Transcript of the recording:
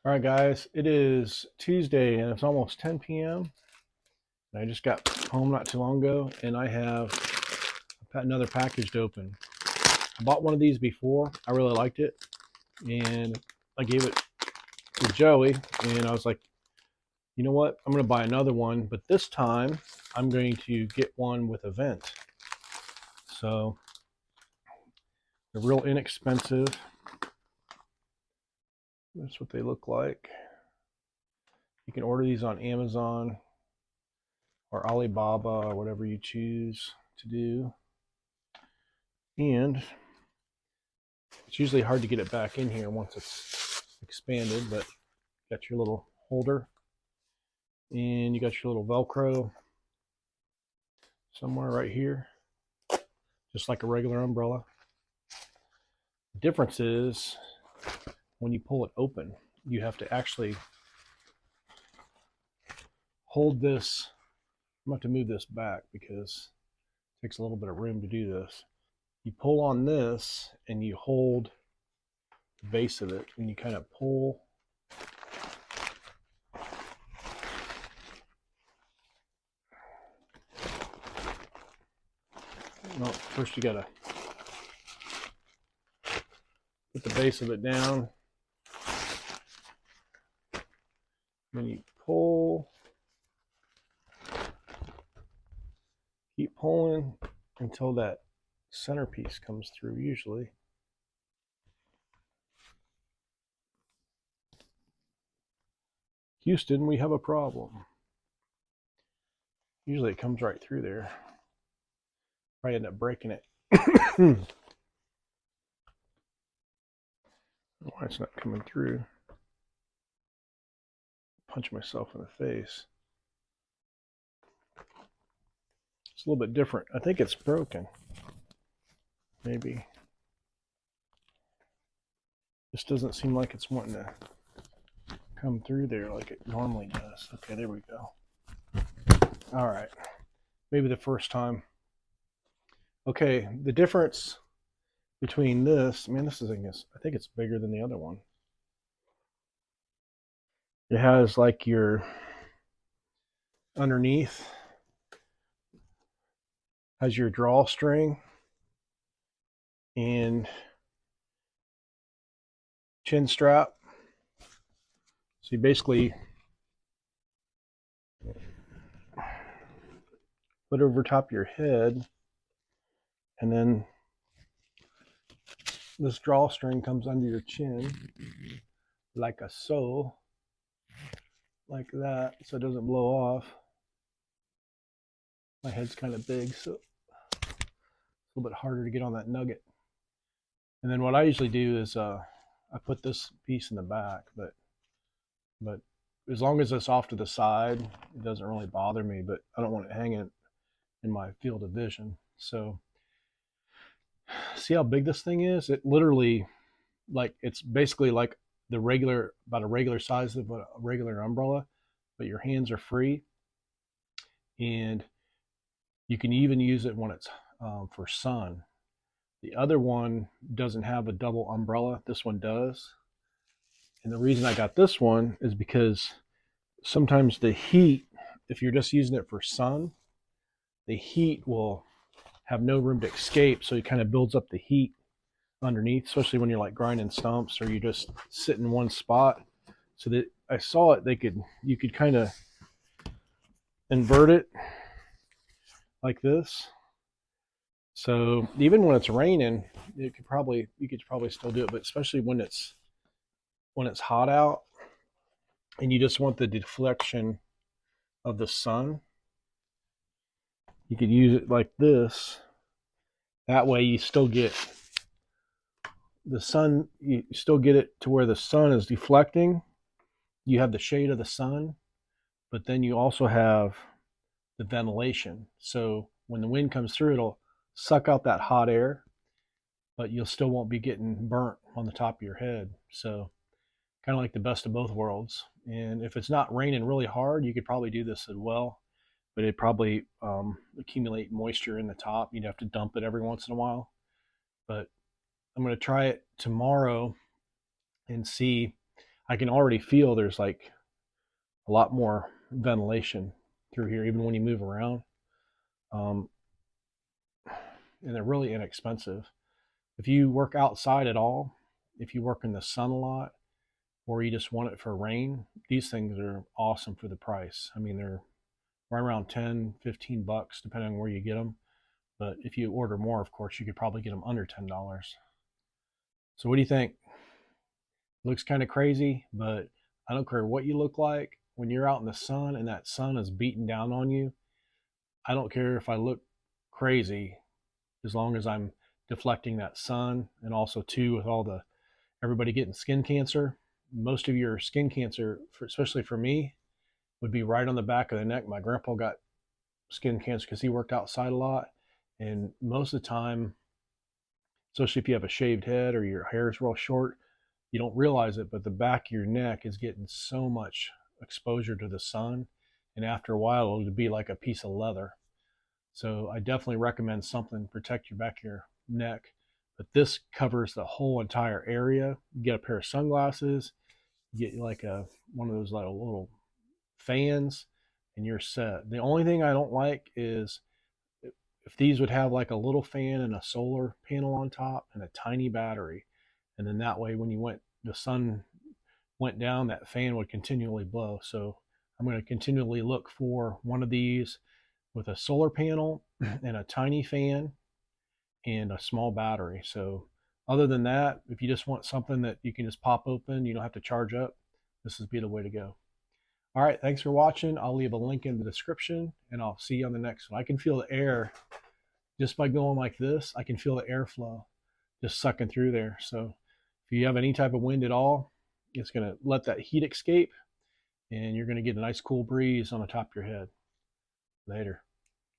All right, guys, it is Tuesday and it's almost 10 p.m. And I just got home not too long ago and I have another package to open. I bought one of these before. I really liked it and I gave it to Joey and I was like, you know what? I'm going to buy another one, but this time I'm going to get one with a vent. So they're real inexpensive. That's what they look like. You can order these on Amazon or Alibaba or whatever you choose to do. And it's usually hard to get it back in here once it's expanded, but you got your little holder and you got your little Velcro somewhere right here, just like a regular umbrella. The difference is when you pull it open, you have to actually hold this. I'm going to have to move this back because it takes a little bit of room to do this. You pull on this and you hold the base of it and you kind of pull. No, first you gotta put the base of it down. Then you pull. Keep pulling until that centerpiece comes through, usually. Houston, we have a problem. Usually it comes right through there. Probably end up breaking it. Why it's not coming through. Punch myself in the face. It's a little bit different. I think it's broken. Maybe. This doesn't seem like it's wanting to come through there like it normally does. Okay, there we go. All right. Maybe the first time. Okay, the difference between this, man, this is, I think it's bigger than the other one. It has like your underneath, has your drawstring and chin strap. So you basically put it over top of your head, and then this drawstring comes under your chin like a so, like that, so it doesn't blow off. My head's kind of big, so it's a little bit harder to get on that nugget. And then what I usually do is I put this piece in the back, but as long as it's off to the side, it doesn't really bother me, but I don't want it hanging in my field of vision. So see how big this thing is? It literally, like, it's basically like the regular, about a regular size of a regular umbrella, but your hands are free. And you can even use it when it's for sun. The other one doesn't have a double umbrella. This one does. And the reason I got this one is because sometimes the heat, if you're just using it for sun, the heat will have no room to escape. So it kind of builds up the heat underneath, especially when you're like grinding stumps or you just sit in one spot. So that I saw it, you could kind of invert it like this. So even when it's raining, you could probably still do it, but especially when it's hot out and you just want the deflection of the sun, you could use it like this. That way you still get the sun, you still get it to where the sun is deflecting. You have the shade of the sun, but then you also have the ventilation. So when the wind comes through, it'll suck out that hot air, but you'll still won't be getting burnt on the top of your head. So kind of like the best of both worlds. And if it's not raining really hard, you could probably do this as well, but it'd probably accumulate moisture in the top. You'd have to dump it every once in a while. But I'm going to try it tomorrow and see. I can already feel there's like a lot more ventilation through here, even when you move around. Um, and they're really inexpensive. If you work outside at all, if you work in the sun a lot, or you just want it for rain, these things are awesome for the price. I mean, they're right around 10, 15 bucks, depending on where you get them. But if you order more, of course, you could probably get them under $10. So what do you think? Looks kind of crazy, but I don't care what you look like. When you're out in the sun and that sun is beating down on you, I don't care if I look crazy as long as I'm deflecting that sun. And also too, with all the everybody getting skin cancer, most of your skin cancer, especially for me, would be right on the back of the neck. My grandpa got skin cancer because he worked outside a lot, and most of the time, especially if you have a shaved head or your hair is real short, you don't realize it, but the back of your neck is getting so much exposure to the sun, and after a while it'll be like a piece of leather. So I definitely recommend something to protect your back of your neck. But this covers the whole entire area. You get a pair of sunglasses, you get like one of those little fans, and you're set. The only thing I don't like is if these would have like a little fan and a solar panel on top and a tiny battery, and then that way when the sun went down, that fan would continually blow. So I'm going to continually look for one of these with a solar panel and a tiny fan and a small battery. So other than that, if you just want something that you can just pop open, you don't have to charge up, this would be the way to go. All right, thanks for watching. I'll leave a link in the description, and I'll see you on the next one. I can feel the air just by going like this. I can feel the airflow just sucking through there. So if you have any type of wind at all, it's going to let that heat escape, and you're going to get a nice cool breeze on the top of your head. Later.